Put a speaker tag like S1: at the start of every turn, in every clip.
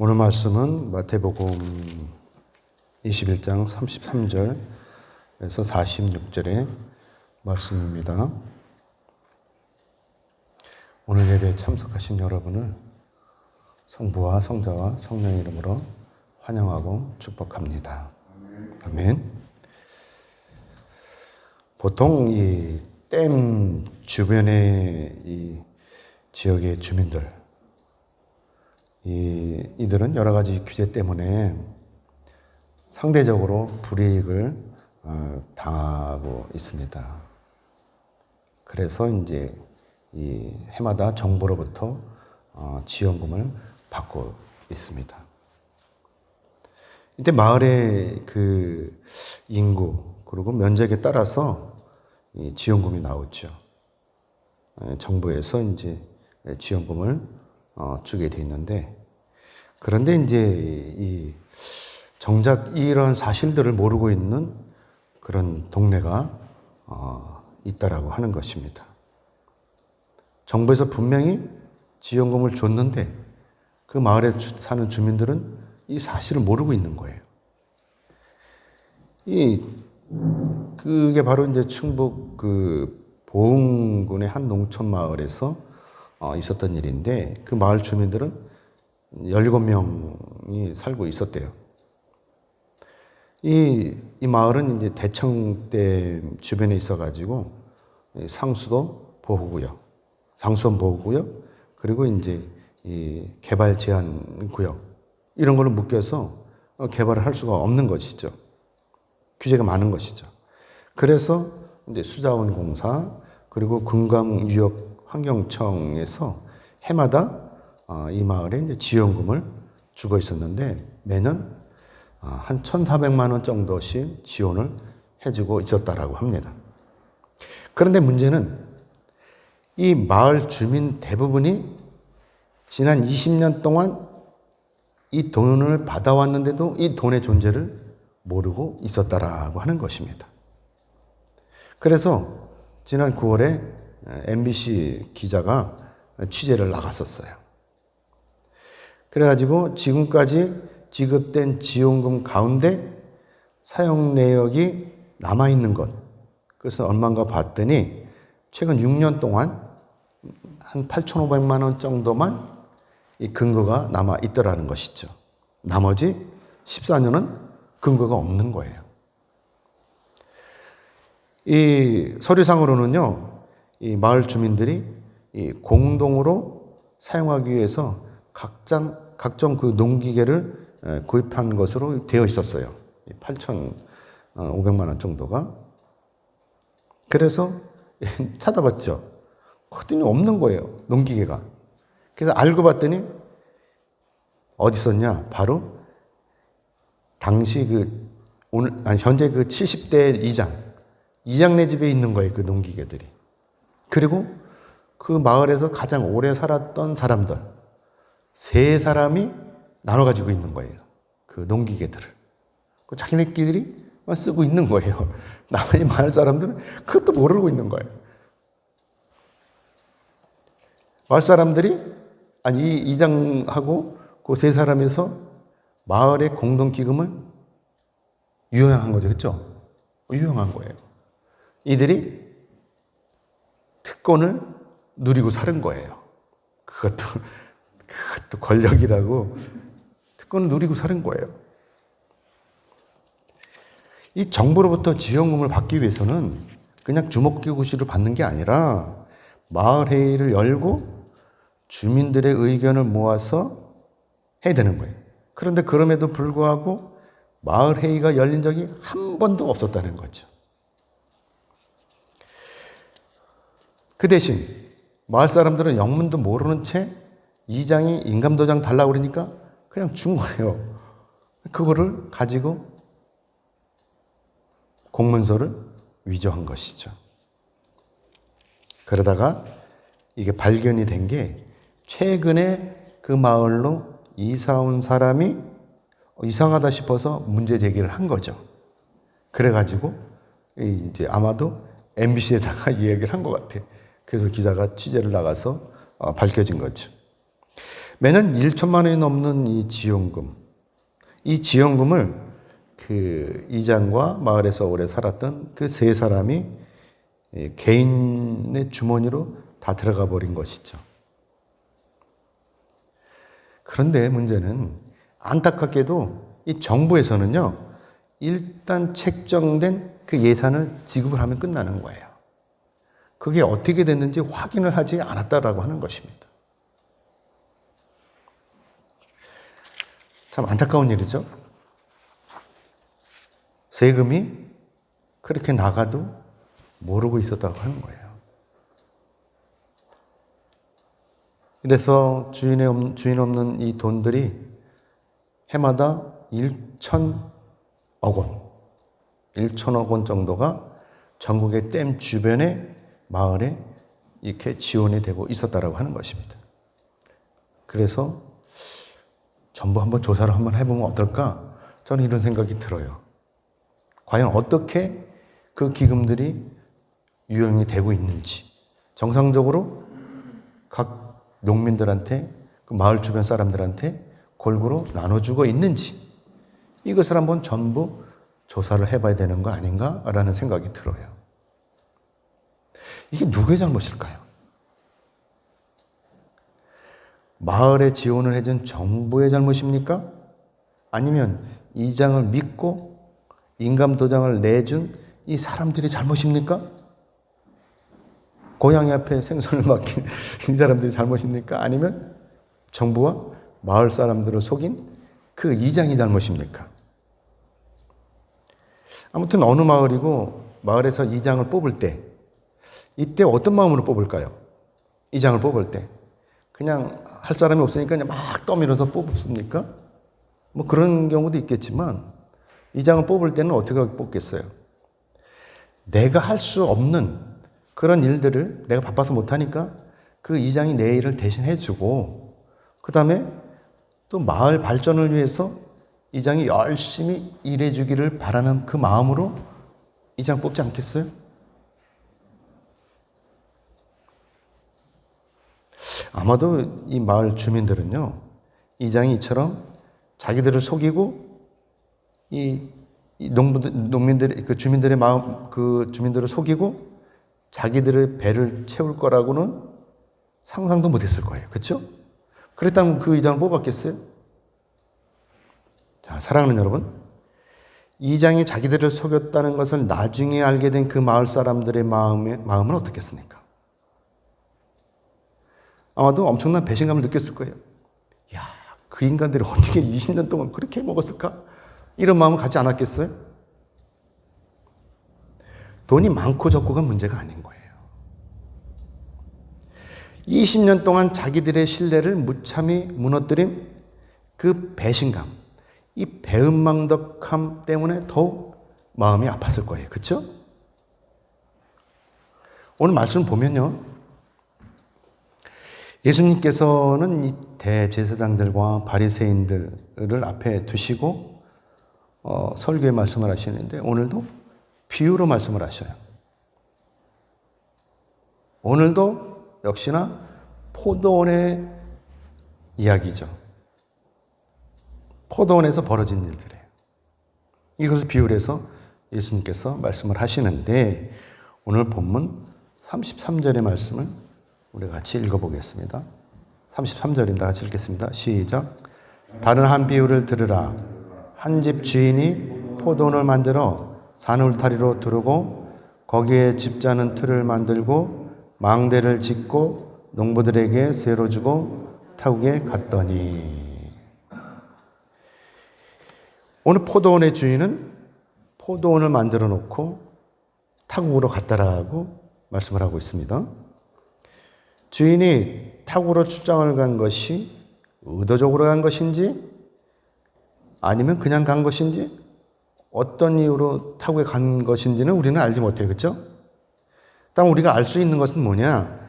S1: 오늘 말씀은 마태복음 21장 33절에서 46절의 말씀입니다. 오늘 예배에 참석하신 여러분을 성부와 성자와 성령의 이름으로 환영하고 축복합니다. 아멘. 보통 이 댐 주변의 이 지역의 주민들, 이들은 여러 가지 규제 때문에 상대적으로 불이익을 당하고 있습니다. 그래서 이제 이 해마다 정부로부터 지원금을 받고 있습니다. 이때 마을의 그 인구 그리고 면적에 따라서 이 지원금이 나오죠. 정부에서 이제 지원금을 주게 돼 있는데, 그런데 이제 정작 이런 사실들을 모르고 있는 그런 동네가 있다라고 하는 것입니다. 정부에서 분명히 지원금을 줬는데 그 마을에 사는 주민들은 이 사실을 모르고 있는 거예요. 그게 바로 이제 충북 그 보흥군의 한 농촌 마을에서 있었던 일인데, 그 마을 주민들은 17명이 살고 있었대요. 이 마을은 이제 대청댐 주변에 있어가지고 상수도 보호구역, 상수원 보호구역, 그리고 이제 이 개발 제한 구역, 이런 걸로 묶여서 개발을 할 수가 없는 것이죠. 규제가 많은 것이죠. 그래서 이제 수자원공사 그리고 금강유역환경청에서 해마다 이 마을에 이제 지원금을 주고 있었는데, 매년 한 1,400만 원 정도씩 지원을 해주고 있었다라고 합니다. 그런데 문제는 이 마을 주민 대부분이 지난 20년 동안 이 돈을 받아왔는데도 이 돈의 존재를 모르고 있었다라고 하는 것입니다. 그래서 지난 9월에 MBC 기자가 취재를 나갔었어요. 그래가지고 지금까지 지급된 지원금 가운데 사용 내역이 남아있는 것, 그래서 얼마인가 봤더니 최근 6년 동안 한 8,500만 원 정도만 이 근거가 남아있더라는 것이죠. 나머지 14년은 근거가 없는 거예요. 이 서류상으로는요, 이 마을 주민들이 이 공동으로 사용하기 위해서 각종 그 농기계를 구입한 것으로 되어 있었어요. 8,500만 원 정도가. 그래서 찾아봤죠. 그랬더니 없는 거예요, 농기계가. 그래서 알고 봤더니 어디 있었냐? 바로 당시 현재 그 70대 이장네 집에 있는 거예요, 그 농기계들이. 그리고 그 마을에서 가장 오래 살았던 사람들, 3사람이 나눠 가지고 있는 거예요, 그 농기계들을. 자기네끼리 쓰고 있는 거예요. 나머지 마을 사람들은 그것도 모르고 있는 거예요. 마을 사람들이, 이 이장하고 그 3사람에서 마을의 공동기금을 유용한 거죠. 그렇죠? 유용한 거예요. 이들이 특권을 누리고 사는 거예요. 그것도 권력이라고 특권을 누리고 사는 거예요. 이 정부로부터 지원금을 받기 위해서는 그냥 주먹구구시로 받는 게 아니라 마을 회의를 열고 주민들의 의견을 모아서 해야 되는 거예요. 그런데 그럼에도 불구하고 마을 회의가 열린 적이 한 번도 없었다는 거죠. 그 대신 마을 사람들은 영문도 모르는 채 이장이 인감도장 달라고 그러니까 그냥 준 거예요. 그거를 가지고 공문서를 위조한 것이죠. 그러다가 이게 발견이 된 게 최근에 그 마을로 이사 온 사람이 이상하다 싶어서 문제 제기를 한 거죠. 그래가지고 이제 아마도 MBC에다가 이야기를 한 것 같아요. 그래서 기자가 취재를 나가서 밝혀진 거죠. 매년 1천만 원이 넘는 이 지원금, 이 지원금을 그 이장과 마을에서 오래 살았던 그 세 사람이 개인의 주머니로 다 들어가 버린 것이죠. 그런데 문제는 안타깝게도 이 정부에서는요, 일단 책정된 그 예산을 지급을 하면 끝나는 거예요. 그게 어떻게 됐는지 확인을 하지 않았다라고 하는 것입니다. 참 안타까운 일이죠. 세금이 그렇게 나가도 모르고 있었다고 하는 거예요. 그래서 주인 없는 이 돈들이 해마다 1천억 원 정도가 전국의 댐 주변의 마을에 이렇게 지원이 되고 있었다라고 하는 것입니다. 그래서 전부 한번 조사를 한번 해보면 어떨까? 저는 이런 생각이 들어요. 과연 어떻게 그 기금들이 유용이 되고 있는지, 정상적으로 각 농민들한테, 그 마을 주변 사람들한테 골고루 나눠주고 있는지, 이것을 한번 전부 조사를 해봐야 되는 거 아닌가라는 생각이 들어요. 이게 누구의 잘못일까요? 마을에 지원을 해준 정부의 잘못입니까? 아니면 이장을 믿고 인감도장을 내준 이 사람들의 잘못입니까? 고양이 앞에 생선을 맡긴 이 사람들의 잘못입니까? 아니면 정부와 마을 사람들을 속인 그 이장이 잘못입니까? 아무튼 어느 마을이고 마을에서 이장을 뽑을 때 이때 어떤 마음으로 뽑을까요? 이장을 뽑을 때 그냥 할 사람이 없으니까 그냥 막 떠밀어서 뽑습니까? 뭐 그런 경우도 있겠지만 이장을 뽑을 때는 어떻게 뽑겠어요? 내가 할 수 없는 그런 일들을 내가 바빠서 못하니까 그 이장이 내 일을 대신 해주고, 그 다음에 또 마을 발전을 위해서 이장이 열심히 일해주기를 바라는 그 마음으로 이장 뽑지 않겠어요? 아마도 이 마을 주민들은요, 이장이 이처럼 자기들을 속이고 농민들, 그 주민들의 마음, 그 주민들을 속이고 자기들의 배를 채울 거라고는 상상도 못했을 거예요. 그렇죠? 그랬다면 그 이장을 뽑았겠어요? 자, 사랑하는 여러분, 이장이 자기들을 속였다는 것을 나중에 알게 된 그 마을 사람들의 마음은 어떻겠습니까? 아마도 엄청난 배신감을 느꼈을 거예요. 야, 그 인간들이 어떻게 20년 동안 그렇게 먹었을까? 이런 마음을 갖지 않았겠어요? 돈이 많고 적고가 문제가 아닌 거예요. 20년 동안 자기들의 신뢰를 무참히 무너뜨린 그 배신감, 이 배은망덕함 때문에 더욱 마음이 아팠을 거예요. 그렇죠? 오늘 말씀 보면요, 예수님께서는 이 대제사장들과 바리새인들을 앞에 두시고 설교의 말씀을 하시는데 오늘도 비유로 말씀을 하셔요. 오늘도 역시나 포도원의 이야기죠. 포도원에서 벌어진 일들이에요. 이것을 비유를 해서 예수님께서 말씀을 하시는데 오늘 본문 33절의 말씀을 우리 같이 읽어보겠습니다. 33절입니다. 같이 읽겠습니다. 시작. 다른 한 비유를 들으라. 한 집 주인이 포도원을 만들어 산 울타리로 두르고 거기에 집자는 틀을 만들고 망대를 짓고 농부들에게 세로 주고 타국에 갔더니. 오늘 포도원의 주인은 포도원을 만들어 놓고 타국으로 갔다라고 말씀을 하고 있습니다. 주인이 타국으로 출장을 간 것이 의도적으로 간 것인지 아니면 그냥 간 것인지 어떤 이유로 타국에 간 것인지는 우리는 알지 못해요. 그렇죠? 일단 우리가 알 수 있는 것은 뭐냐?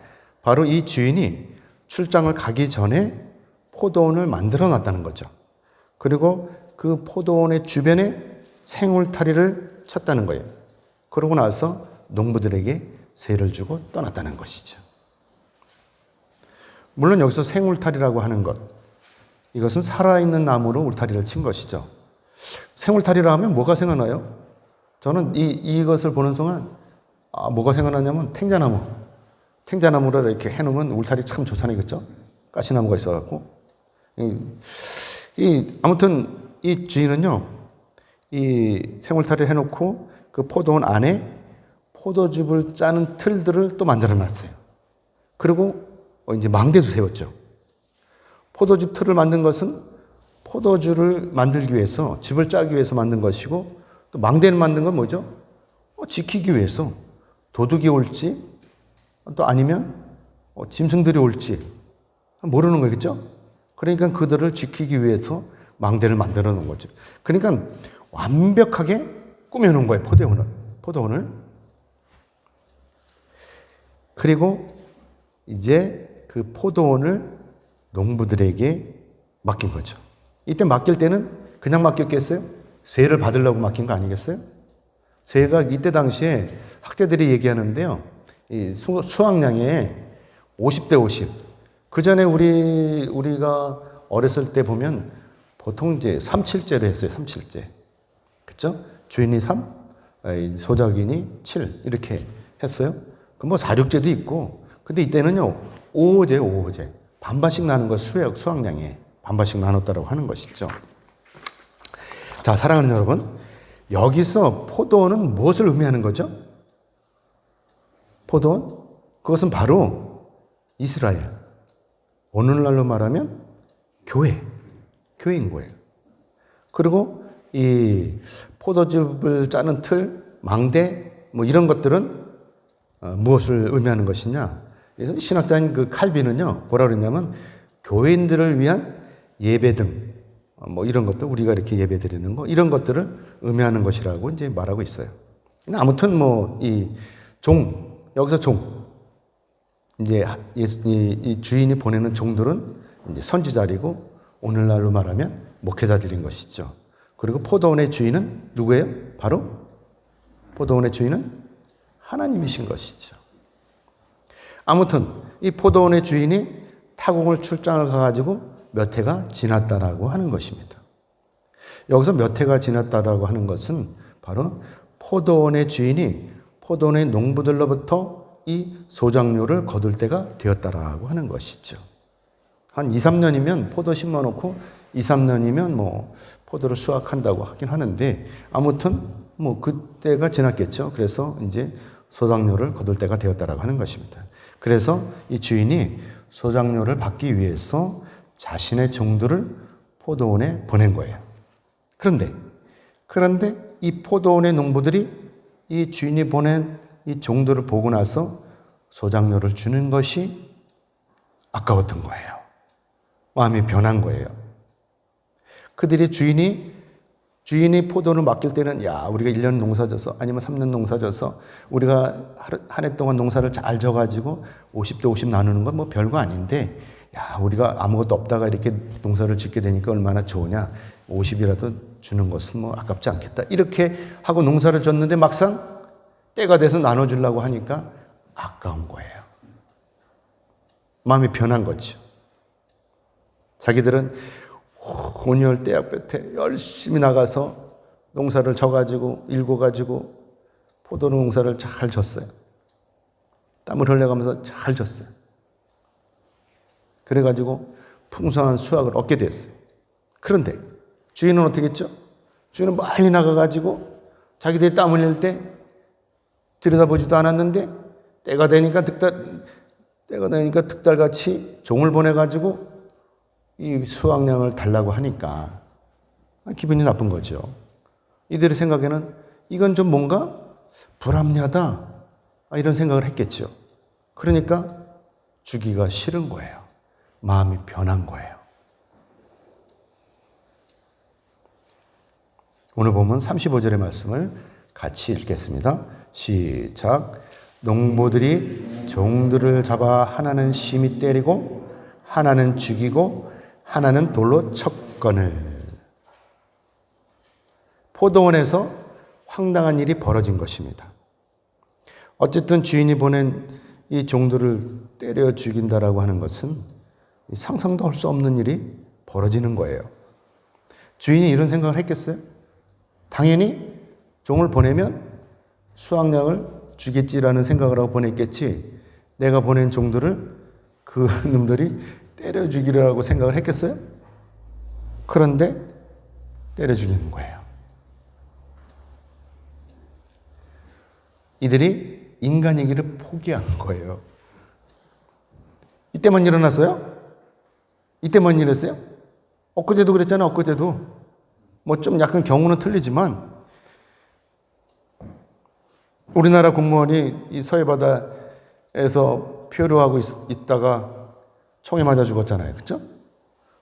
S1: 바로 이 주인이 출장을 가기 전에 포도원을 만들어 놨다는 거죠. 그리고 그 포도원의 주변에 생울타리를 쳤다는 거예요. 그러고 나서 농부들에게 세를 주고 떠났다는 것이죠. 물론 여기서 생울타리라고 하는 것, 이것은 살아있는 나무로 울타리를 친 것이죠. 생울타리라 하면 뭐가 생각나요? 저는 이것을 보는 순간 뭐가 생각나냐면 탱자나무. 탱자나무로 이렇게 해놓으면 울타리 참 좋잖아요. 그렇죠? 가시나무가 있어갖고. 아무튼 이 주인은요, 이 생울타리를 해놓고 그 포도원 안에 포도즙을 짜는 틀들을 또 만들어 놨어요. 그리고 이제 망대도 세웠죠. 포도즙 틀을 만든 것은 포도주를 만들기 위해서, 즙을 짜기 위해서 만든 것이고, 또 망대를 만든 건 뭐죠? 지키기 위해서 도둑이 올지, 또 아니면 짐승들이 올지 모르는 거겠죠? 그러니까 그들을 지키기 위해서 망대를 만들어 놓은 거죠. 그러니까 완벽하게 꾸며놓은 거예요, 포도원을. 그리고 이제 그 포도원을 농부들에게 맡긴 거죠. 이때 맡길 때는 그냥 맡겼겠어요? 세를 받으려고 맡긴 거 아니겠어요? 세가 이때 당시에 학자들이 얘기하는데요. 이 수확량의 50대 50. 그 전에 우리가 어렸을 때 보면 보통 이제 3-7제로 했어요. 3-7제. 그죠? 주인이 3, 소작인이 7 이렇게 했어요. 그 뭐 4-6제도 있고. 근데 이때는요. 5-5제. 반반씩 나눈 거 수확량에 반반씩 나눴다라고 하는 것이죠. 자, 사랑하는 여러분. 여기서 포도원은 무엇을 의미하는 거죠? 포도원? 그것은 바로 이스라엘. 오늘날로 말하면 교회인 거예요. 그리고 이 포도즙을 짜는 틀, 망대, 뭐 이런 것들은 무엇을 의미하는 것이냐? 그래서 신학자인 그 칼빈은요, 뭐라 그랬냐면 교인들을 위한 예배 등, 뭐 이런 것들, 우리가 이렇게 예배 드리는 거, 이런 것들을 의미하는 것이라고 이제 말하고 있어요. 아무튼 뭐, 여기서 이제 이 주인이 보내는 종들은 이제 선지자리고, 오늘날로 말하면 목회자들인 것이죠. 그리고 포도원의 주인은 누구예요? 바로 포도원의 주인은 하나님이신 것이죠. 아무튼 이 포도원의 주인이 타국을 출장을 가가지고 몇 해가 지났다라고 하는 것입니다. 여기서 몇 해가 지났다라고 하는 것은 바로 포도원의 주인이 포도원의 농부들로부터 이 소작료를 거둘 때가 되었다라고 하는 것이죠. 한 2-3년이면 포도 심어 놓고 2-3년이면 뭐 포도를 수확한다고 하긴 하는데, 아무튼 뭐 그때가 지났겠죠. 그래서 이제 소작료를 거둘 때가 되었다라고 하는 것입니다. 그래서 이 주인이 소작료를 받기 위해서 자신의 종들을 포도원에 보낸 거예요. 그런데 이 포도원의 농부들이 이 주인이 보낸 이 종들을 보고 나서 소작료를 주는 것이 아까웠던 거예요. 마음이 변한 거예요. 그들이 주인이 포도를 맡길 때는, 야, 우리가 1년 농사 져서, 아니면 3년 농사 져서, 우리가 한 해 동안 농사를 잘 져가지고 50대 50 나누는 건 뭐 별거 아닌데, 야, 우리가 아무것도 없다가 이렇게 농사를 짓게 되니까 얼마나 좋으냐. 50이라도 주는 것은 뭐 아깝지 않겠다. 이렇게 하고 농사를 졌는데 막상 때가 돼서 나눠주려고 하니까 아까운 거예요. 마음이 변한 거죠. 자기들은 온열 때약볕에 열심히 나가서 농사를 져가지고 일궈가지고 포도 농사를 잘 졌어요. 땀을 흘려가면서 잘 졌어요. 그래가지고 풍성한 수확을 얻게 됐어요. 그런데 주인은 어떻게 했죠? 주인은 멀리 나가가지고 자기들이 땀 흘릴 때 들여다보지도 않았는데 때가 되니까 득달같이 종을 보내가지고 이 수확량을 달라고 하니까 기분이 나쁜 거죠. 이들의 생각에는 이건 좀 뭔가 불합리하다, 이런 생각을 했겠죠. 그러니까 주기가 싫은 거예요. 마음이 변한 거예요. 오늘 보면 35절의 말씀을 같이 읽겠습니다. 시작. 농부들이 종들을 잡아 하나는 심히 때리고 하나는 죽이고 하나는 돌로 쳤거늘. 포도원에서 황당한 일이 벌어진 것입니다. 어쨌든 주인이 보낸 이 종들을 때려 죽인다라고 하는 것은 상상도 할 수 없는 일이 벌어지는 거예요. 주인이 이런 생각을 했겠어요? 당연히 종을 보내면 수확량을 주겠지라는 생각을 하고 보냈겠지, 내가 보낸 종들을 그 놈들이 때려 죽이려고 생각을 했겠어요? 그런데 때려 죽이는 거예요. 이들이 인간이기를 포기한 거예요. 이때만 일어났어요? 이때만 일어났어요? 엊그제도 그랬잖아요. 엊그제도. 뭐 좀 약간 경우는 틀리지만 우리나라 공무원이 이 서해바다에서 표류하고 있다가 총에 맞아 죽었잖아요. 그렇죠?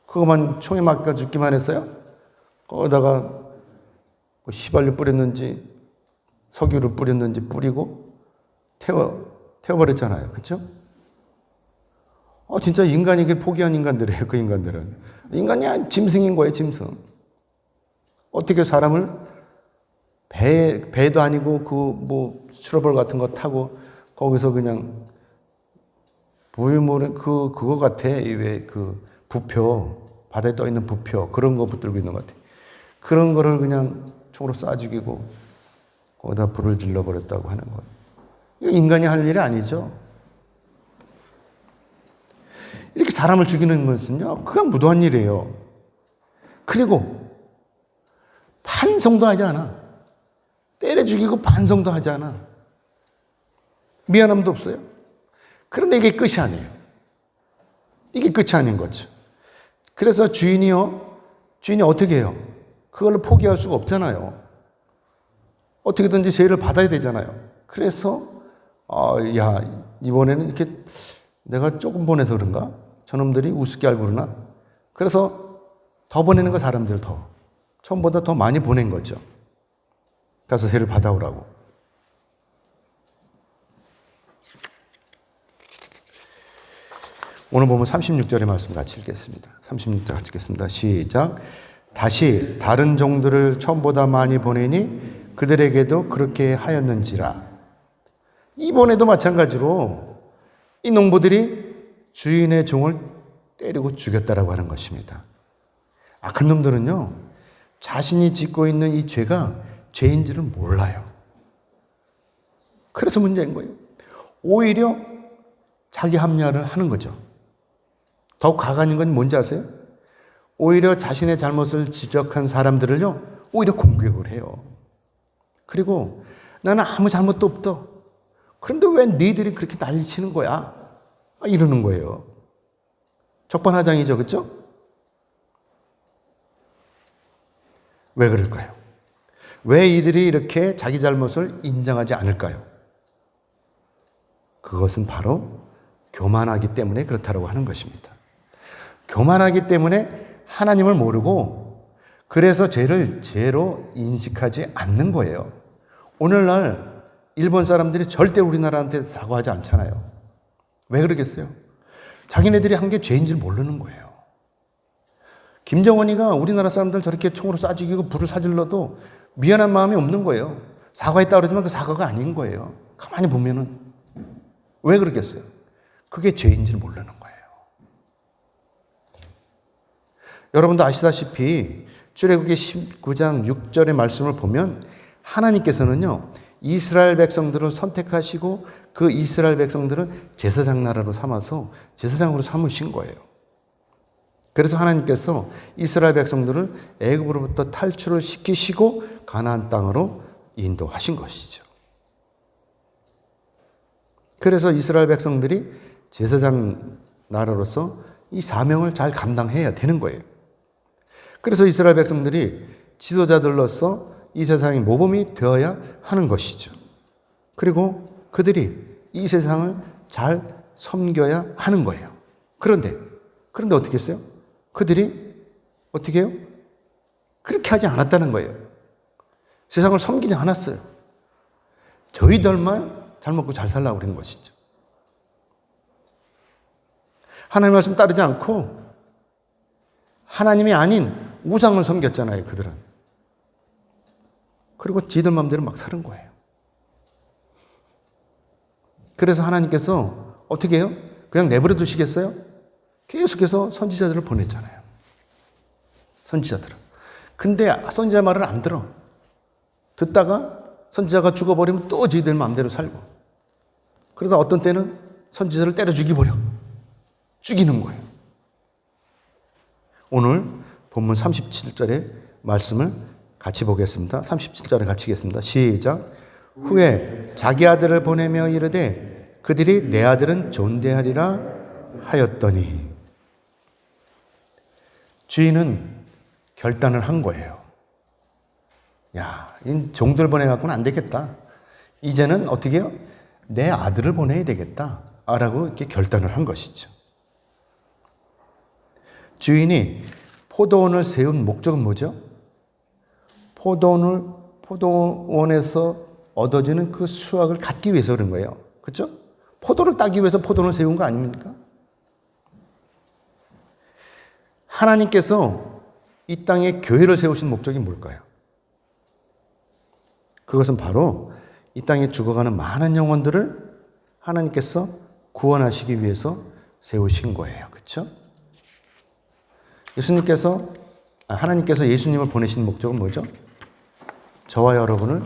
S1: 그것만 총에 맞아 죽기만 했어요? 거기다가 뭐 휘발유 뿌렸는지 석유를 뿌렸는지 뿌리고 태워버렸잖아요. 그렇죠? 진짜 인간이길 포기한 인간들이에요. 그 인간들은. 인간이 짐승인 거예요. 짐승. 어떻게 사람을 배도 아니고 그 수출어벌 같은 거 타고 거기서 그냥 그거 같아. 왜 그 부표, 바다에 떠 있는 부표, 그런 거 붙들고 있는 것 같아. 그런 거를 그냥 총으로 쏴 죽이고 거기다 불을 질러 버렸다고 하는 거예요. 이거 인간이 할 일이 아니죠. 이렇게 사람을 죽이는 것은요, 그냥 무도한 일이에요. 그리고 반성도 하지 않아. 때려 죽이고 반성도 하지 않아. 미안함도 없어요. 그런데 이게 끝이 아니에요. 이게 끝이 아닌 거죠. 그래서 주인이 어떻게 해요? 그걸 포기할 수가 없잖아요. 어떻게든지 세를 받아야 되잖아요. 그래서 야, 이번에는 이렇게 내가 조금 보내서 그런가? 저놈들이 우습게 알고 그러나? 그래서 더 보내는 거, 사람들 더. 처음보다 더 많이 보낸 거죠. 가서 세를 받아오라고. 오늘 보면 36절의 말씀 같이 읽겠습니다. 36절 같이 읽겠습니다. 시작. 다시 다른 종들을 처음보다 많이 보내니 그들에게도 그렇게 하였는지라. 이번에도 마찬가지로 이 농부들이 주인의 종을 때리고 죽였다라고 하는 것입니다. 악한 놈들은요, 자신이 짓고 있는 이 죄가 죄인지를 몰라요. 그래서 문제인 거예요. 오히려 자기 합리화를 하는 거죠. 더욱 가관인 건 뭔지 아세요? 오히려 자신의 잘못을 지적한 사람들을요, 오히려 공격을 해요. 그리고 나는 아무 잘못도 없다. 그런데 왜 너희들이 그렇게 난리치는 거야? 이러는 거예요. 적반하장이죠. 그렇죠? 왜 그럴까요? 왜 이들이 이렇게 자기 잘못을 인정하지 않을까요? 그것은 바로 교만하기 때문에 그렇다고 하는 것입니다. 교만하기 때문에 하나님을 모르고 그래서 죄를 죄로 인식하지 않는 거예요. 오늘날 일본 사람들이 절대 우리나라한테 사과하지 않잖아요. 왜 그러겠어요? 자기네들이 한 게 죄인 줄 모르는 거예요. 김정은이가 우리나라 사람들 저렇게 총으로 쏴 죽이고 불을 사질러도 미안한 마음이 없는 거예요. 사과했다 그러지만 그 사과가 아닌 거예요. 가만히 보면은. 왜 그러겠어요? 그게 죄인 줄 모르는 거예요. 여러분도 아시다시피 출애굽기 19장 6절의 말씀을 보면 하나님께서는요, 이스라엘 백성들을 선택하시고 그 이스라엘 백성들을 제사장 나라로 삼아서 제사장으로 삼으신 거예요. 그래서 하나님께서 이스라엘 백성들을 애굽으로부터 탈출을 시키시고 가나안 땅으로 인도하신 것이죠. 그래서 이스라엘 백성들이 제사장 나라로서 이 사명을 잘 감당해야 되는 거예요. 그래서 이스라엘 백성들이 지도자들로서 이 세상의 모범이 되어야 하는 것이죠. 그리고 그들이 이 세상을 잘 섬겨야 하는 거예요. 그런데 어떻게 했어요? 그들이 어떻게 해요? 그렇게 하지 않았다는 거예요. 세상을 섬기지 않았어요. 저희들만 잘 먹고 잘 살라고 그런 것이죠. 하나님 말씀 따르지 않고 하나님이 아닌 우상을 섬겼잖아요, 그들은. 그리고 지들 마음대로 막 사는 거예요. 그래서 하나님께서 어떻게 해요? 그냥 내버려 두시겠어요? 계속해서 선지자들을 보냈잖아요. 선지자들은. 근데 선지자 말을 안 들어. 듣다가 선지자가 죽어버리면 또 저희들 마음대로 살고. 그러다 어떤 때는 선지자를 때려 죽여버려. 죽이는 거예요. 오늘 본문 37절의 말씀을 같이 보겠습니다. 37절에 같이 읽겠습니다. 시작. 후에 자기 아들을 보내며 이르되 그들이 내 아들은 존대하리라 하였더니. 주인은 결단을 한 거예요. 야, 이 종들 보내갖고는 안 되겠다. 이제는 어떻게 해요? 내 아들을 보내야 되겠다. 라고 이렇게 결단을 한 것이죠. 주인이 포도원을 세운 목적은 뭐죠? 포도원에서 얻어지는 그 수확을 갖기 위해서 그런 거예요. 그렇죠? 포도를 따기 위해서 포도원을 세운 거 아닙니까? 하나님께서 이 땅에 교회를 세우신 목적이 뭘까요? 그것은 바로 이 땅에 죽어가는 많은 영혼들을 하나님께서 구원하시기 위해서 세우신 거예요. 그렇죠? 하나님께서 예수님을 보내신 목적은 뭐죠? 저와 여러분을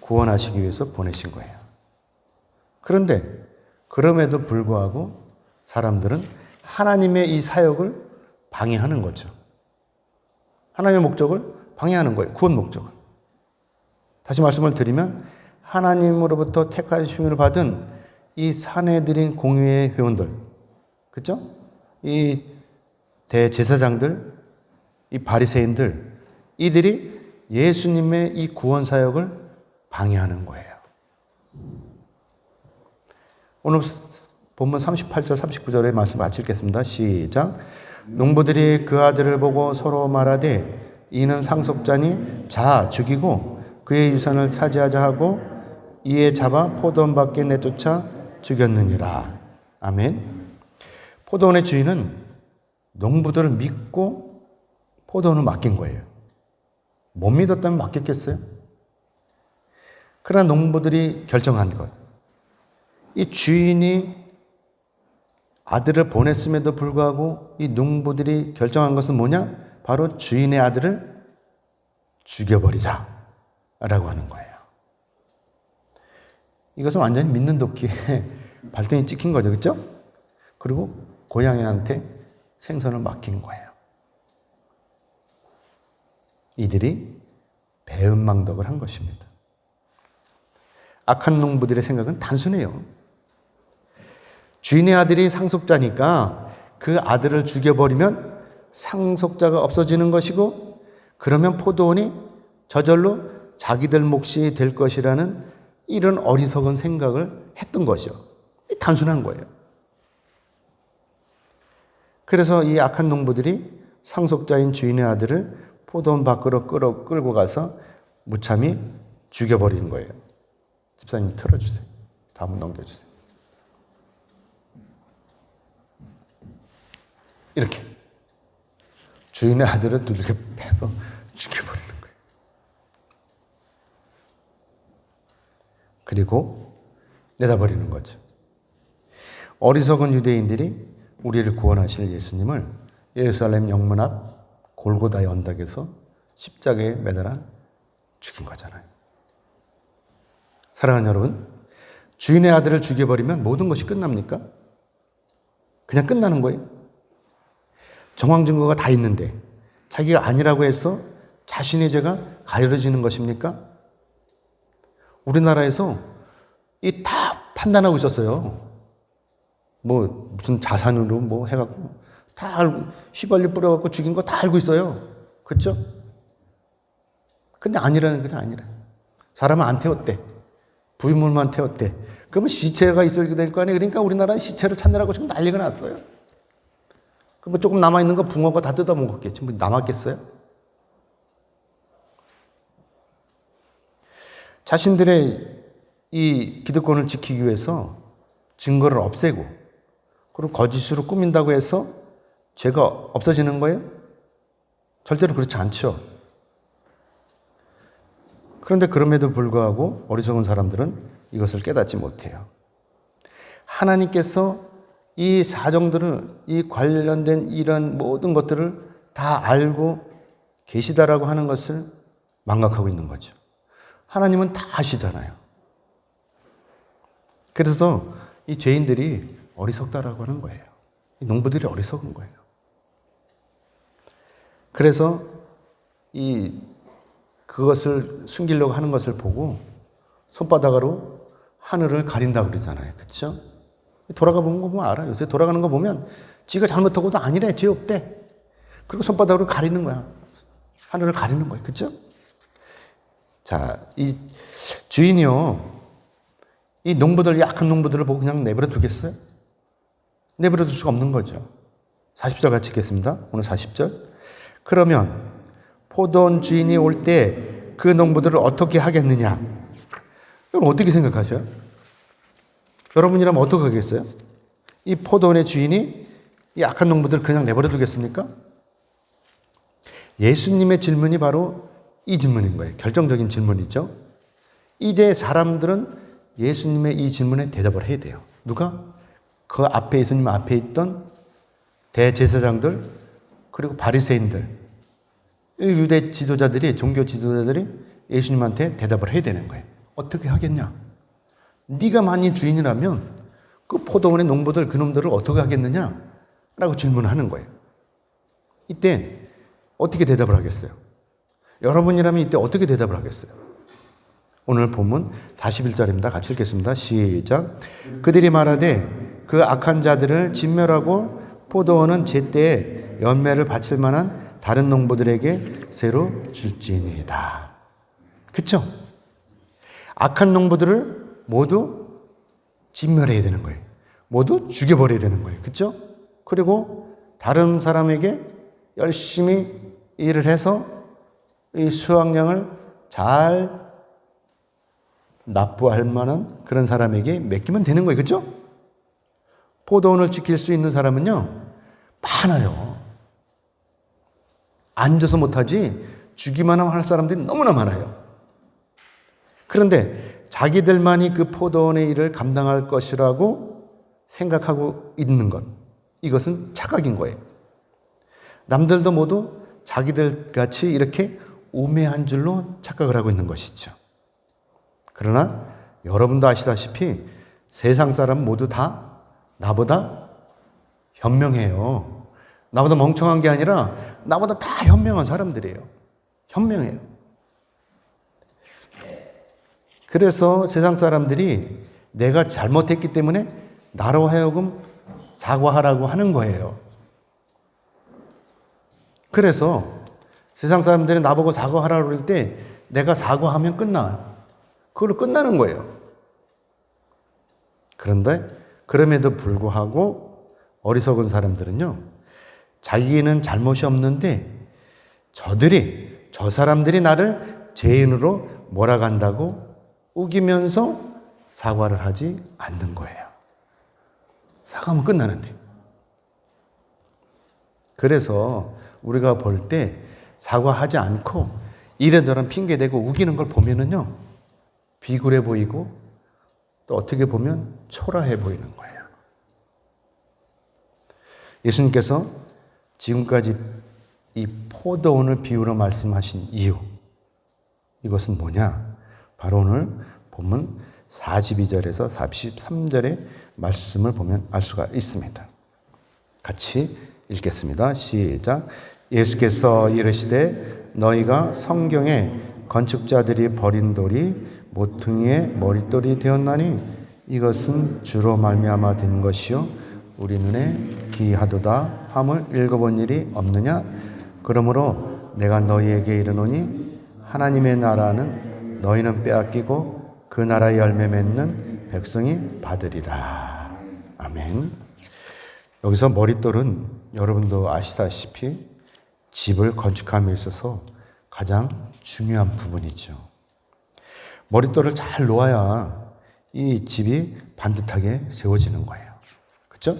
S1: 구원하시기 위해서 보내신 거예요. 그런데 그럼에도 불구하고 사람들은 하나님의 이 사역을 방해하는 거죠. 하나님의 목적을 방해하는 거예요. 구원 목적을. 다시 말씀을 드리면 하나님으로부터 택한 시민을 받은 이 사내들인 공회의 회원들, 그렇죠? 이 대제사장들, 이 바리새인들, 이들이 예수님의 이 구원 사역을 방해하는 거예요. 오늘 본문 38절, 39절의 말씀을 같이 읽겠습니다. 시작. 농부들이 그 아들을 보고 서로 말하되 이는 상속자니 자 죽이고 그의 유산을 차지하자 하고 이에 잡아 포도원 밖에 내쫓아 죽였느니라. 아멘. 포도원의 주인은 농부들을 믿고 포도원을 맡긴 거예요. 못 믿었다면 맡겼겠어요? 그러나 농부들이 결정한 것. 이 주인이 아들을 보냈음에도 불구하고 이 농부들이 결정한 것은 뭐냐? 바로 주인의 아들을 죽여버리자 라고 하는 거예요. 이것은 완전히 믿는 도끼에 발등이 찍힌 거죠. 그렇죠? 그리고 고양이한테 생선을 맡긴 거예요. 이들이 배은망덕을 한 것입니다. 악한 농부들의 생각은 단순해요. 주인의 아들이 상속자니까 그 아들을 죽여버리면 상속자가 없어지는 것이고 그러면 포도원이 저절로 자기들 몫이 될 것이라는 이런 어리석은 생각을 했던 것이죠. 단순한 거예요. 그래서 이 악한 농부들이 상속자인 주인의 아들을 포도원 밖으로 끌고 가서 무참히 죽여버린 거예요. 집사님 틀어주세요. 다음 넘겨주세요. 이렇게 주인의 아들을 두들겨 패서 죽여버리는 거예요. 그리고 내다버리는 거죠. 어리석은 유대인들이 우리를 구원하실 예수님을 예루살렘 영문 앞 골고다의 언덕에서 십자가에 매달아 죽인 거잖아요. 사랑하는 여러분, 주인의 아들을 죽여버리면 모든 것이 끝납니까? 그냥 끝나는 거예요? 정황 증거가 다 있는데 자기가 아니라고 해서 자신의 죄가 가려지는 것입니까? 우리나라에서 이 다 판단하고 있었어요. 뭐 무슨 자산으로 뭐 해갖고 다 알고 휘발유 뿌려갖고 죽인 거 다 알고 있어요. 그렇죠? 근데 아니라는 게 아니라 사람은 안 태웠대. 부유물만 태웠대. 그러면 시체가 있어야 될 거 아니에요. 그러니까 우리나라는 시체를 찾느라고 지금 난리가 났어요. 그럼 조금 남아있는 거 붕어가 다 뜯어먹었겠지. 뭐 남았겠어요? 자신들의 이 기득권을 지키기 위해서 증거를 없애고 그리고 거짓으로 꾸민다고 해서 죄가 없어지는 거예요? 절대로 그렇지 않죠. 그런데 그럼에도 불구하고 어리석은 사람들은 이것을 깨닫지 못해요. 하나님께서 이 사정들을, 이 관련된 이런 모든 것들을 다 알고 계시다라고 하는 것을 망각하고 있는 거죠. 하나님은 다 아시잖아요. 그래서 이 죄인들이 어리석다라고 하는 거예요. 이 농부들이 어리석은 거예요. 그래서 그것을 숨기려고 하는 것을 보고 손바닥으로 하늘을 가린다고 그러잖아요. 그렇죠? 돌아가 보면 알아요. 요새 돌아가는 거 보면 지가 잘못하고도 아니래, 죄 없대. 그리고 손바닥으로 가리는 거야. 하늘을 가리는 거예요. 그렇죠? 자, 이 주인이요, 이 농부들, 약한 농부들을 보고 그냥 내버려 두겠어요? 내버려 둘 수가 없는 거죠. 40절 같이 읽겠습니다. 오늘 40절. 그러면 포도원 주인이 올 때 그 농부들을 어떻게 하겠느냐? 여러분 어떻게 생각하세요? 여러분이라면 어떻게 하겠어요? 이 포도원의 주인이 이 악한 농부들을 그냥 내버려 두겠습니까? 예수님의 질문이 바로 이 질문인 거예요. 결정적인 질문이죠. 이제 사람들은 예수님의 이 질문에 대답을 해야 돼요. 누가? 그 앞에 예수님 앞에 있던 대제사장들 그리고 바리새인들, 유대 지도자들이, 종교 지도자들이 예수님한테 대답을 해야 되는 거예요. 어떻게 하겠냐? 네가 만일 주인이라면 그 포도원의 농부들, 그놈들을 어떻게 하겠느냐? 라고 질문하는 거예요. 이때 어떻게 대답을 하겠어요? 여러분이라면 이때 어떻게 대답을 하겠어요? 오늘 본문 41절입니다. 같이 읽겠습니다. 시작. 그들이 말하되 그 악한 자들을 진멸하고 포도원은 제때에 열매를 바칠 만한 다른 농부들에게 새로 줄지니이다. 그렇죠? 악한 농부들을 모두 진멸해야 되는 거예요. 모두 죽여버려야 되는 거예요. 그렇죠? 그리고 다른 사람에게 열심히 일을 해서 이 수확량을 잘 납부할 만한 그런 사람에게 맡기면 되는 거예요. 그렇죠? 포도원을 지킬 수 있는 사람은요, 많아요. 앉아서 못하지 주기만 하면 할 사람들이 너무나 많아요. 그런데 자기들만이 그 포도원의 일을 감당할 것이라고 생각하고 있는 것, 이것은 착각인 거예요. 남들도 모두 자기들 같이 이렇게 우매한 줄로 착각을 하고 있는 것이죠. 그러나 여러분도 아시다시피 세상 사람 모두 다 나보다 현명해요. 나보다 멍청한 게 아니라 나보다 다 현명한 사람들이에요. 현명해요. 그래서 세상 사람들이 내가 잘못했기 때문에 나로 하여금 사과하라고 하는 거예요. 그래서 세상 사람들이 나보고 사과하라고 그럴 때 내가 사과하면 끝나요. 그걸로 끝나는 거예요. 그런데 그럼에도 불구하고 어리석은 사람들은요, 자기는 잘못이 없는데 저 사람들이 나를 죄인으로 몰아간다고 우기면서 사과를 하지 않는 거예요. 사과하면 끝나는데. 그래서 우리가 볼 때 사과하지 않고 이런저런 핑계대고 우기는 걸 보면은요, 비굴해 보이고 또 어떻게 보면 초라해 보이는 거예요. 예수님께서 지금까지 이 포도원을 비유로 말씀하신 이유, 이것은 뭐냐? 바로 오늘 본문 42절에서 43절의 말씀을 보면 알 수가 있습니다. 같이 읽겠습니다. 시작. 예수께서 이르시되 너희가 성경에 건축자들이 버린 돌이 모퉁이의 머릿돌이 되었나니 이것은 주로 말미암아 된 것이요 우리 눈에 기이하도다 함을 읽어본 일이 없느냐? 그러므로 내가 너희에게 이르노니 하나님의 나라는 너희는 빼앗기고 그 나라의 열매 맺는 백성이 받으리라. 아멘. 여기서 머릿돌은 여러분도 아시다시피 집을 건축함에 있어서 가장 중요한 부분이죠. 머릿돌을 잘 놓아야 이 집이 반듯하게 세워지는 거예요. 그렇죠?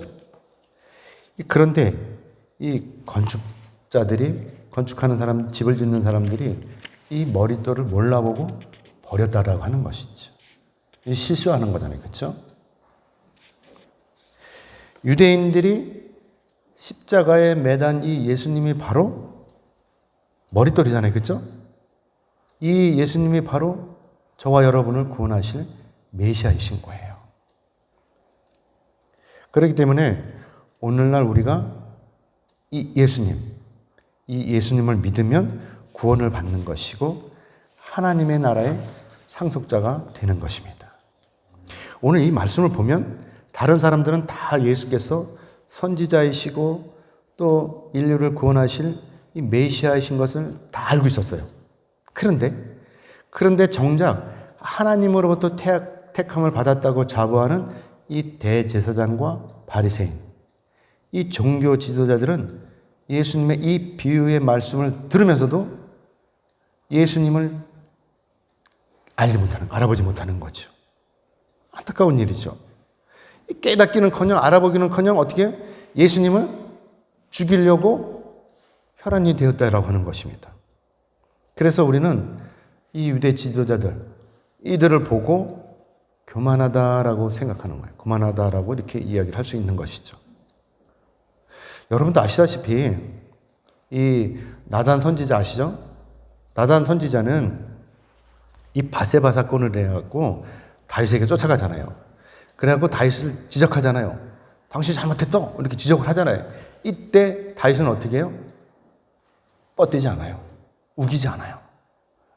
S1: 그런데 이 건축하는 사람, 집을 짓는 사람들이 이 머릿돌을 몰라보고 버렸다라고 하는 것이죠. 실수하는 거잖아요. 그렇죠? 유대인들이 십자가에 매단 이 예수님이 바로 머릿돌이잖아요. 그렇죠? 이 예수님이 바로 저와 여러분을 구원하실 메시아이신 거예요. 그렇기 때문에 오늘날 우리가 이 예수님을 믿으면 구원을 받는 것이고 하나님의 나라의 상속자가 되는 것입니다. 오늘 이 말씀을 보면 다른 사람들은 다 예수께서 선지자이시고 또 인류를 구원하실 이 메시아이신 것을 다 알고 있었어요. 그런데 정작 하나님으로부터 택함을 받았다고 자부하는 이 대제사장과 바리새인, 이 종교 지도자들은 예수님의 이 비유의 말씀을 들으면서도 예수님을 알아보지 못하는 거죠. 안타까운 일이죠. 깨닫기는커녕 알아보기는커녕 어떻게 예수님을 죽이려고 혈안이 되었다라고 하는 것입니다. 그래서 우리는 이 유대 지도자들, 이들을 보고 교만하다라고 생각하는 거예요. 교만하다라고 이렇게 이야기를 할 수 있는 것이죠. 여러분도 아시다시피 이 나단 선지자 아시죠? 나단 선지자는 이 바세바 사건을 해갖고 다윗에게 쫓아가잖아요. 그래갖고 다윗을 지적하잖아요. 당신이 잘못했어 이렇게 지적을 하잖아요. 이때 다윗은 어떻게 해요? 뻗대지 않아요. 우기지 않아요.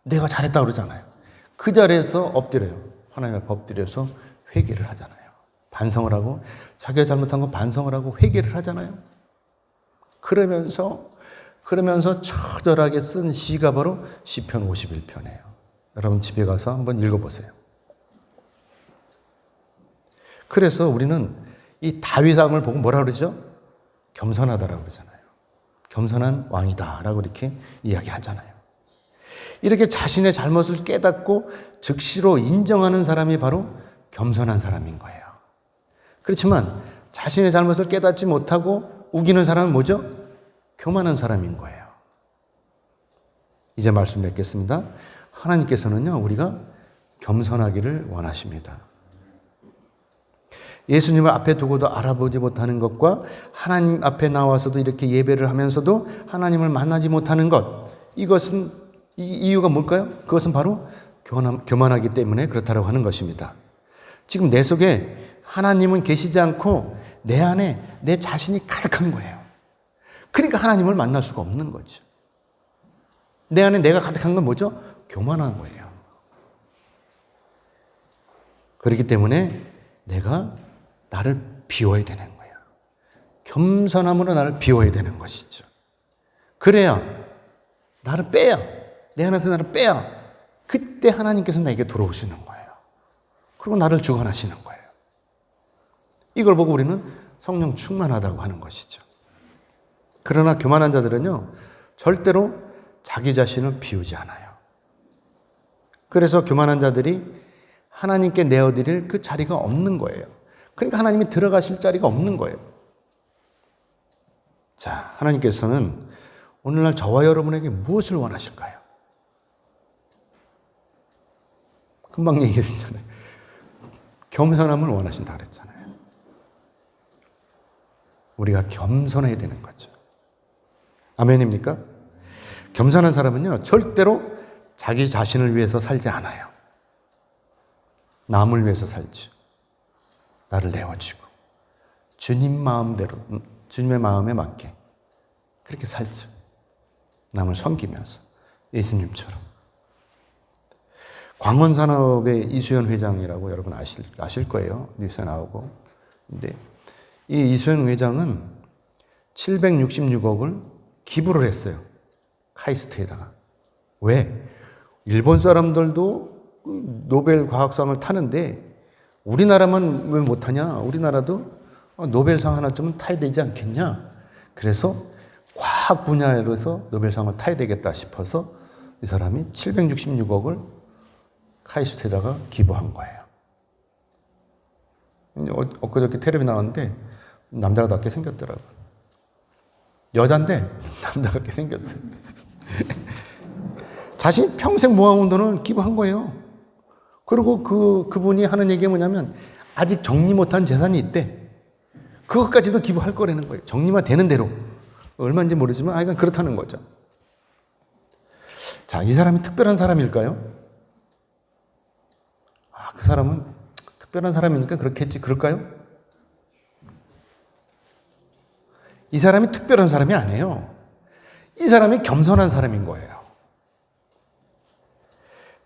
S1: 내가 잘했다 그러잖아요. 그 자리에서 엎드려요. 하나님 앞에 엎드려서 회개를 하잖아요. 반성을 하고 자기가 잘못한 거 반성을 하고 회개를 하잖아요. 그러면서 처절하게 쓴 시가 바로 시편 51편이에요. 여러분 집에 가서 한번 읽어보세요. 그래서 우리는 이 다윗왕을 보고 뭐라 그러죠? 겸손하다라고 그러잖아요. 겸손한 왕이다라고 이렇게 이야기하잖아요. 이렇게 자신의 잘못을 깨닫고 즉시로 인정하는 사람이 바로 겸손한 사람인 거예요. 그렇지만 자신의 잘못을 깨닫지 못하고 우기는 사람은 뭐죠? 교만한 사람인 거예요. 이제 말씀 맺겠습니다. 하나님께서는요, 우리가 겸손하기를 원하십니다. 예수님을 앞에 두고도 알아보지 못하는 것과 하나님 앞에 나와서도 이렇게 예배를 하면서도 하나님을 만나지 못하는 것, 이것은 이유가 뭘까요? 그것은 바로 교만하기 때문에 그렇다고 하는 것입니다. 지금 내 속에 하나님은 계시지 않고 내 안에 내 자신이 가득한 거예요. 그러니까 하나님을 만날 수가 없는 거죠. 내 안에 내가 가득한 건 뭐죠? 교만한 거예요. 그렇기 때문에 내가 나를 비워야 되는 거예요. 겸손함으로 나를 비워야 되는 것이죠. 그래야 나를 빼야, 내 안에서 나를 빼야 그때 하나님께서 나에게 돌아오시는 거예요. 그리고 나를 주관하시는 거예요. 이걸 보고 우리는 성령 충만하다고 하는 것이죠. 그러나 교만한 자들은요, 절대로 자기 자신을 비우지 않아요. 그래서 교만한 자들이 하나님께 내어드릴 그 자리가 없는 거예요. 그러니까 하나님이 들어가실 자리가 없는 거예요. 자, 하나님께서는 오늘날 저와 여러분에게 무엇을 원하실까요? 금방 얘기했잖아요. 겸손함을 원하신다 그랬잖아요. 우리가 겸손해야 되는 거죠. 아멘입니까? 겸손한 사람은요, 절대로 자기 자신을 위해서 살지 않아요. 남을 위해서 살죠. 나를 내어주고 주님 마음대로, 주님의 마음에 맞게 그렇게 살죠. 남을 섬기면서 예수님처럼. 광원산업의 이수연 회장이라고 여러분 아실 거예요. 뉴스에 나오고. 근데 이 이수연 회장은 766억을 기부를 했어요. 카이스트에다가. 왜? 일본 사람들도 노벨 과학상을 타는데 우리나라만 왜 못하냐? 우리나라도 노벨상 하나쯤은 타야 되지 않겠냐? 그래서 과학 분야에서 노벨상을 타야 되겠다 싶어서 이 사람이 766억을 카이스트에다가 기부한 거예요. 엊그저께 텔레비 나왔는데 남자 같게 생겼더라고요. 여잔데 남자 같게 생겼어요. 자신이 평생 모아온 돈을 기부한 거예요. 그리고 그분이 하는 얘기가 뭐냐면 아직 정리 못한 재산이 있대. 그것까지도 기부할 거라는 거예요. 정리만 되는 대로. 얼마인지 모르지만 하여간 그렇다는 거죠. 자, 이 사람이 특별한 사람일까요? 그 사람은 특별한 사람이니까 그렇겠지. 그럴까요? 이 사람이 특별한 사람이 아니에요. 이 사람이 겸손한 사람인 거예요.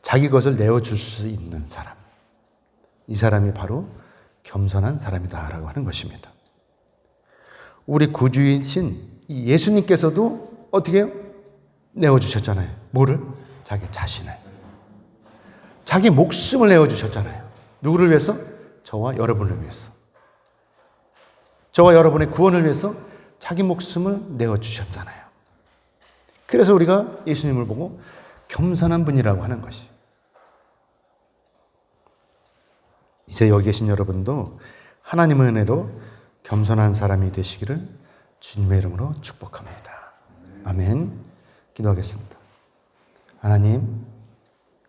S1: 자기 것을 내어줄 수 있는 사람. 이 사람이 바로 겸손한 사람이다라고 하는 것입니다. 우리 구주이신 예수님께서도 어떻게 해요? 내어주셨잖아요. 뭐를? 자기 자신을. 자기 목숨을 내어주셨잖아요. 누구를 위해서? 저와 여러분을 위해서. 저와 여러분의 구원을 위해서 자기 목숨을 내어주셨잖아요. 그래서 우리가 예수님을 보고 겸손한 분이라고 하는 것이. 이제 여기 계신 여러분도 하나님의 은혜로 겸손한 사람이 되시기를 주님의 이름으로 축복합니다. 아멘. 기도하겠습니다. 하나님,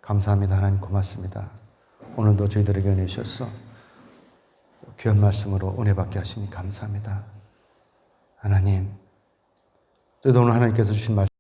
S1: 감사합니다. 하나님 고맙습니다. 오늘도 저희들에게 은혜 주셔서 귀한 말씀으로 은혜 받게 하시니 감사합니다. 하나님, 저희도 오늘 하나님께서 주신 말씀